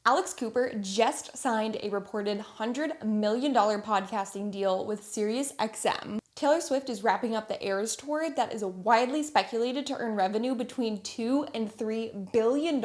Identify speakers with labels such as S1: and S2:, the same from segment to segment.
S1: Alex Cooper just signed a reported $100 million podcasting deal with SiriusXM. Taylor Swift is wrapping up the Eras tour that is widely speculated to earn revenue between $2 and $3 billion.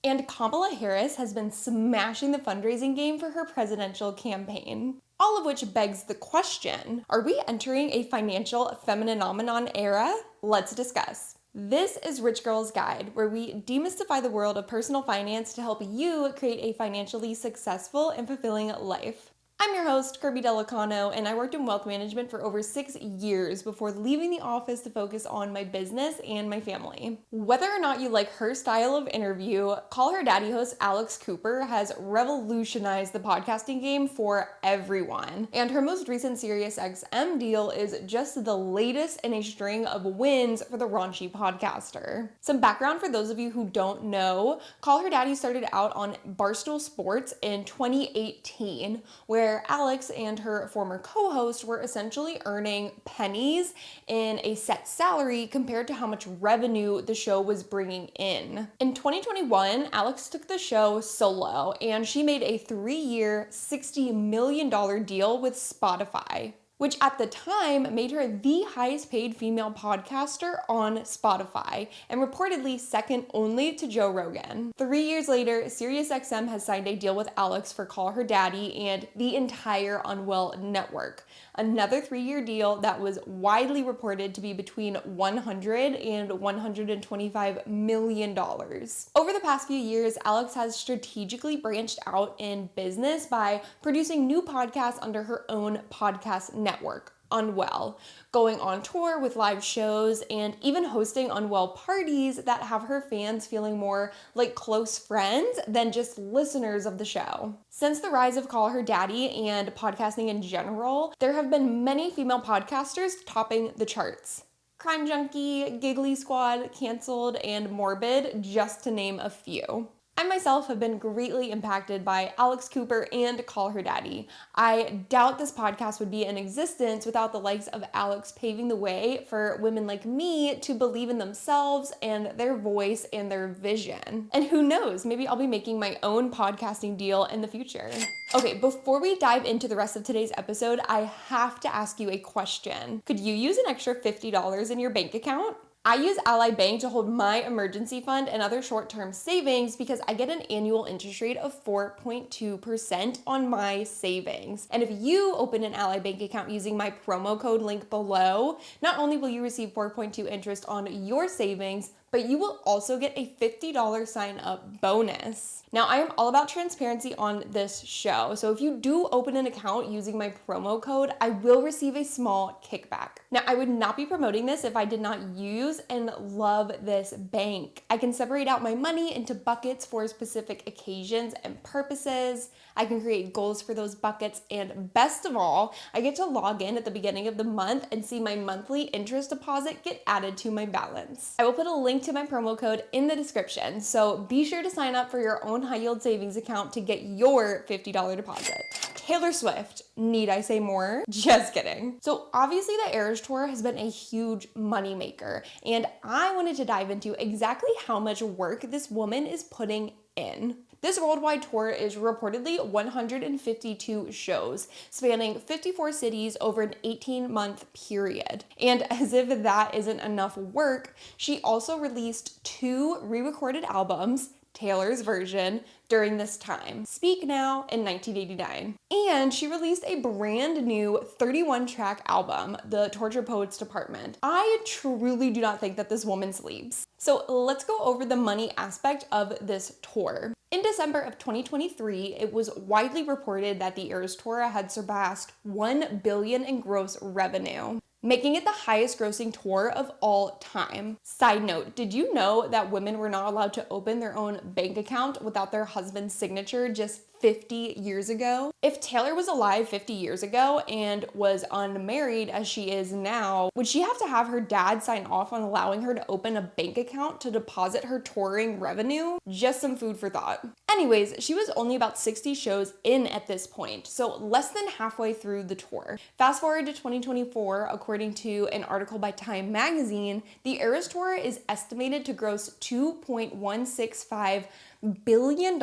S1: And Kamala Harris has been smashing the fundraising game for her presidential campaign. All of which begs the question, are we entering a financial femininomenon era? Let's discuss. This is Rich Girl's Guide, where we demystify the world of personal finance to help you create a financially successful and fulfilling life. I'm your host, Kirby, and I worked in wealth management for over 6 years before leaving the office to focus on my business and my family. Whether or not you like her style of interview, Call Her Daddy host Alex Cooper has revolutionized the podcasting game for everyone. And her most recent SiriusXM deal is just the latest in a string of wins for the raunchy podcaster. Some background for those of you who don't know, Call Her Daddy started out on Barstool Sports in 2018, where Alex and her former co-host were essentially earning pennies in a set salary compared to how much revenue the show was bringing in. In 2021, Alex took the show solo and she made a 3-year, $60 million deal with Spotify, which at the time made her the highest paid female podcaster on Spotify, and reportedly second only to Joe Rogan. 3 years later, SiriusXM has signed a deal with Alex for Call Her Daddy and the entire Unwell network. Another 3-year deal that was widely reported to be between $100 and $125 million. Over the past few years, Alex has strategically branched out in business by producing new podcasts under her own podcast network, Unwell, going on tour with live shows, and even hosting Unwell parties that have her fans feeling more like close friends than just listeners of the show. Since the rise of Call Her Daddy and podcasting in general, there have been many female podcasters topping the charts. Crime Junkie, Giggly Squad, Canceled, and Morbid, just to name a few. I myself have been greatly impacted by Alex Cooper and Call Her Daddy. I doubt this podcast would be in existence without the likes of Alex paving the way for women like me to believe in themselves and their voice and their vision. And who knows, maybe I'll be making my own podcasting deal in the future. Okay, before we dive into the rest of today's episode, I have to ask you a question. Could you use an extra $50 in your bank account? I use Ally Bank to hold my emergency fund and other short-term savings because I get an annual interest rate of 4.2% on my savings. And if you open an Ally Bank account using my promo code link below, not only will you receive 4.2 interest on your savings, but you will also get a $50 sign-up bonus. Now, I am all about transparency on this show, so if you do open an account using my promo code, I will receive a small kickback. Now, I would not be promoting this if I did not use and love this bank. I can separate out my money into buckets for specific occasions and purposes. I can create goals for those buckets, and best of all, I get to log in at the beginning of the month and see my monthly interest deposit get added to my balance. I will put a link to my promo code in the description, so be sure to sign up for your own high yield savings account to get your $50 deposit. Taylor Swift, need I say more? Just kidding. So obviously the Eras Tour has been a huge moneymaker, and I wanted to dive into exactly how much work this woman is putting in. This worldwide tour is reportedly 152 shows, spanning 54 cities over an 18-month period. And as if that isn't enough work, she also released 2 re-recorded albums, Taylor's version, during this time, Speak Now in 1989. And she released a brand new 31-track album, The Tortured Poets Department. I truly do not think that this woman sleeps. So let's go over the money aspect of this tour. In December of 2023, it was widely reported that the Eras Tour had surpassed $1 billion in gross revenue, making it the highest grossing tour of all time. Side note, did you know that women were not allowed to open their own bank account without their husband's signature just 50 years ago? If Taylor was alive 50 years ago and was unmarried as she is now, would she have to have her dad sign off on allowing her to open a bank account to deposit her touring revenue? Just some food for thought. Anyways, she was only about 60 shows in at this point, so less than halfway through the tour. Fast forward to 2024, according to an article by Time magazine, the Eras Tour is estimated to gross $2.165 billion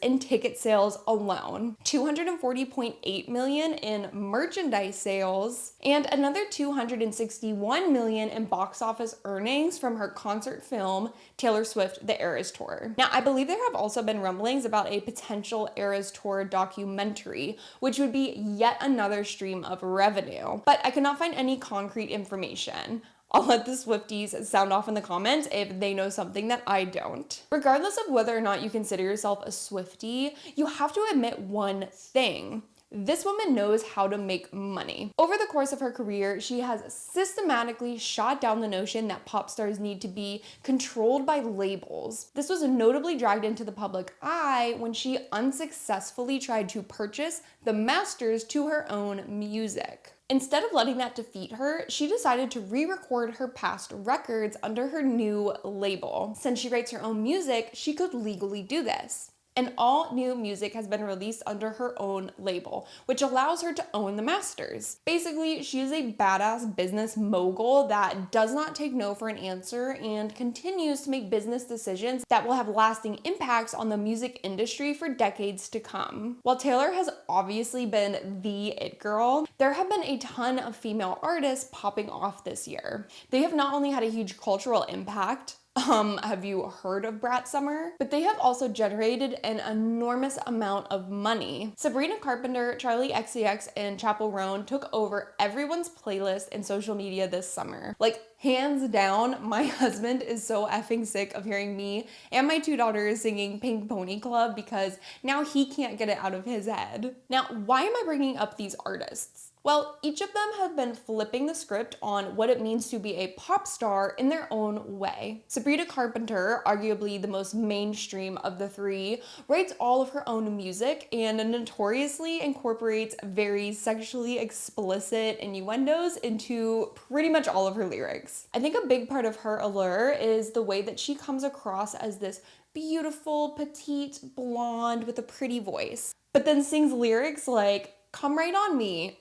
S1: in ticket sales alone, $240.8 million in merchandise sales, and another $261 million in box office earnings from her concert film, Taylor Swift: The Eras Tour. Now, I believe there have also been rumblings about a potential Eras Tour documentary, which would be yet another stream of revenue, but I could not find any concrete information. I'll let the Swifties sound off in the comments if they know something that I don't. Regardless of whether or not you consider yourself a Swiftie, you have to admit one thing. This woman knows how to make money. Over the course of her career, she has systematically shot down the notion that pop stars need to be controlled by labels. This was notably dragged into the public eye when she unsuccessfully tried to purchase the masters to her own music. Instead of letting that defeat her, she decided to re-record her past records under her new label. Since she writes her own music, she could legally do this. And all new music has been released under her own label, which allows her to own the masters. Basically, she is a badass business mogul that does not take no for an answer and continues to make business decisions that will have lasting impacts on the music industry for decades to come. While Taylor has obviously been the it girl, there have been a ton of female artists popping off this year. They have not only had a huge cultural impact, have you heard of Brat Summer? But they have also generated an enormous amount of money. Sabrina Carpenter, Charlie XCX, and Chappell Roan took over everyone's playlist and social media this summer. Like, hands down, my husband is so effing sick of hearing me and my two daughters singing Pink Pony Club because now he can't get it out of his head. Now, why am I bringing up these artists? Well, each of them have been flipping the script on what it means to be a pop star in their own way. Sabrina Carpenter, arguably the most mainstream of the three, writes all of her own music and notoriously incorporates very sexually explicit innuendos into pretty much all of her lyrics. I think a big part of her allure is the way that she comes across as this beautiful, petite blonde with a pretty voice, but then sings lyrics like, "Come right on me,"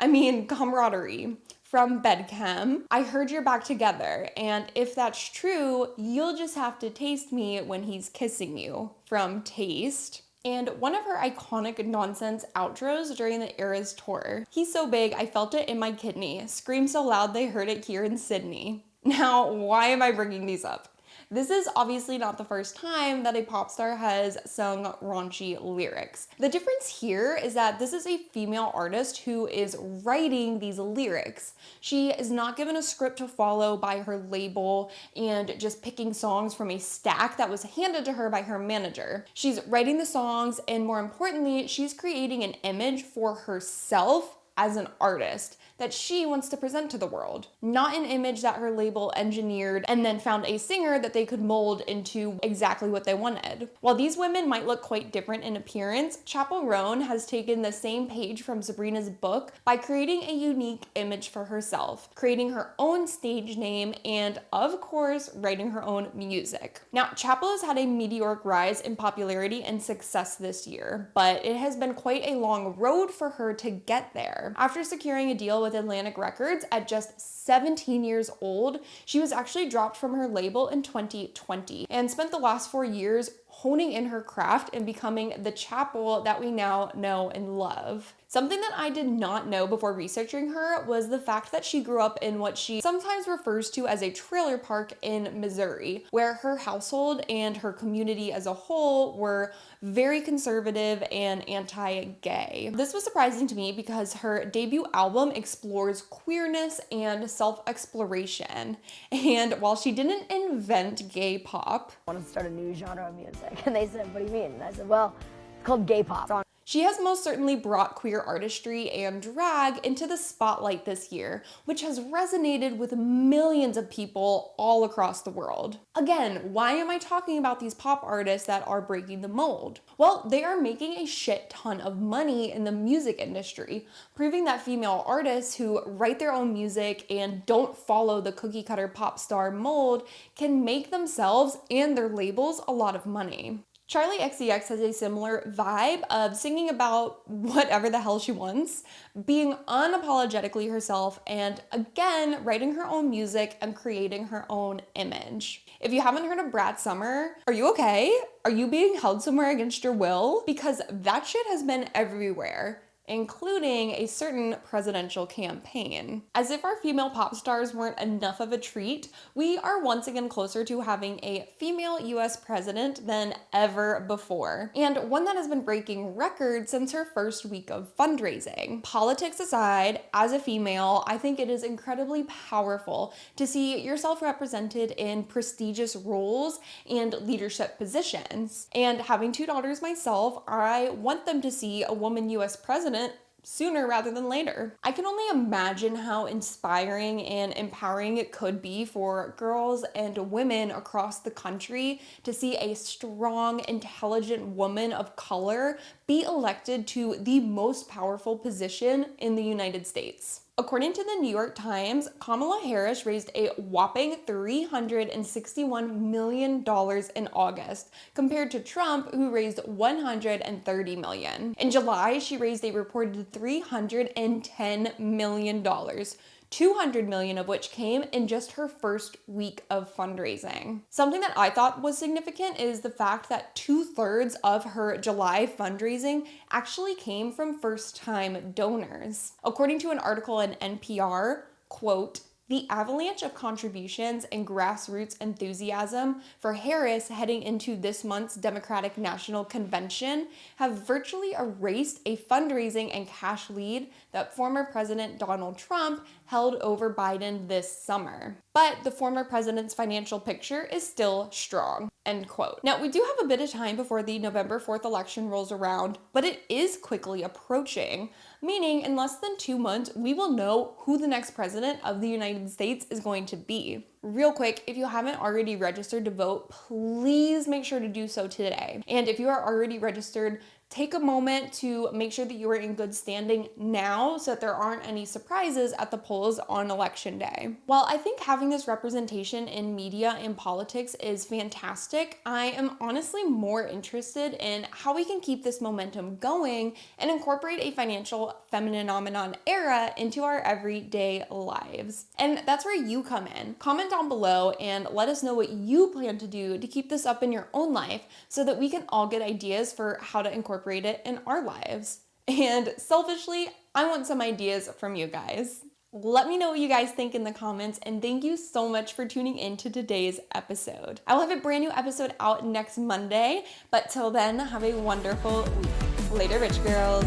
S1: camaraderie, from Bedchem, "I heard you're back together, and if that's true, you'll just have to taste me when he's kissing you," from Taste. And one of her iconic nonsense outros during the Eras Tour, "He's so big, I felt it in my kidney. Scream so loud they heard it here in Sydney." Now, why am I bringing these up? This is obviously not the first time that a pop star has sung raunchy lyrics. The difference here is that this is a female artist who is writing these lyrics. She is not given a script to follow by her label and just picking songs from a stack that was handed to her by her manager. She's writing the songs, and more importantly, she's creating an image for herself as an artist that she wants to present to the world, not an image that her label engineered and then found a singer that they could mold into exactly what they wanted. While these women might look quite different in appearance, Chappell Roan has taken the same page from Sabrina's book by creating a unique image for herself, creating her own stage name, and of course, writing her own music. Now, Chappell has had a meteoric rise in popularity and success this year, but it has been quite a long road for her to get there. After securing a deal with Atlantic Records at just 17 years old, she was actually dropped from her label in 2020 and spent the last 4 years honing in her craft and becoming the Chappell that we now know and love. Something that I did not know before researching her was the fact that she grew up in what she sometimes refers to as a trailer park in Missouri, where her household and her community as a whole were very conservative and anti-gay. This was surprising to me because her debut album explores queerness and self-exploration. And while she didn't invent gay pop,
S2: I want to start a new genre of music. And they said, "What do you mean?" And I said, "Well, it's called gay pop."
S1: she has most certainly brought queer artistry and drag into the spotlight this year, which has resonated with millions of people all across the world. Again, why am I talking about these pop artists that are breaking the mold? Well, they are making a shit ton of money in the music industry, proving that female artists who write their own music and don't follow the cookie cutter pop star mold can make themselves and their labels a lot of money. Charli XCX has a similar vibe of singing about whatever the hell she wants, being unapologetically herself, and again, writing her own music and creating her own image. If you haven't heard of Brat Summer, are you okay? Are you being held somewhere against your will? Because that shit has been everywhere, including a certain presidential campaign. As if our female pop stars weren't enough of a treat, we are once again closer to having a female US president than ever before, and one that has been breaking records since her first week of fundraising. Politics aside, as a female, I think it is incredibly powerful to see yourself represented in prestigious roles and leadership positions. And having two daughters myself, I want them to see a woman US president sooner rather than later. I can only imagine how inspiring and empowering it could be for girls and women across the country to see a strong, intelligent woman of color be elected to the most powerful position in the United States. According to the New York Times, Kamala Harris raised a whopping $361 million in August, compared to Trump, who raised $130 million. In July, she raised a reported $310 million. $200 million of which came in just her first week of fundraising. Something that I thought was significant is the fact that 2/3 of her July fundraising actually came from first-time donors. According to an article in NPR, quote, "The avalanche of contributions and grassroots enthusiasm for Harris heading into this month's Democratic National Convention have virtually erased a fundraising and cash lead that former President Donald Trump held over Biden this summer. But the former president's financial picture is still strong." End quote. Now, we do have a bit of time before the November 4th election rolls around, but it is quickly approaching, meaning in less than 2 months, we will know who the next president of the United States is going to be. Real quick, if you haven't already registered to vote, please make sure to do so today. And if you are already registered, take a moment to make sure that you are in good standing now so that there aren't any surprises at the polls on election day. While I think having this representation in media and politics is fantastic, I am honestly more interested in how we can keep this momentum going and incorporate a financial femininomenon era into our everyday lives. And that's where you come in. Comment down below and let us know what you plan to do to keep this up in your own life so that we can all get ideas for how to incorporate it in our lives. And selfishly, I want some ideas from you guys. Let me know what you guys think in the comments, and thank you so much for tuning in to today's episode. I will have a brand new episode out next Monday, but till then, have a wonderful week. Later, rich girls.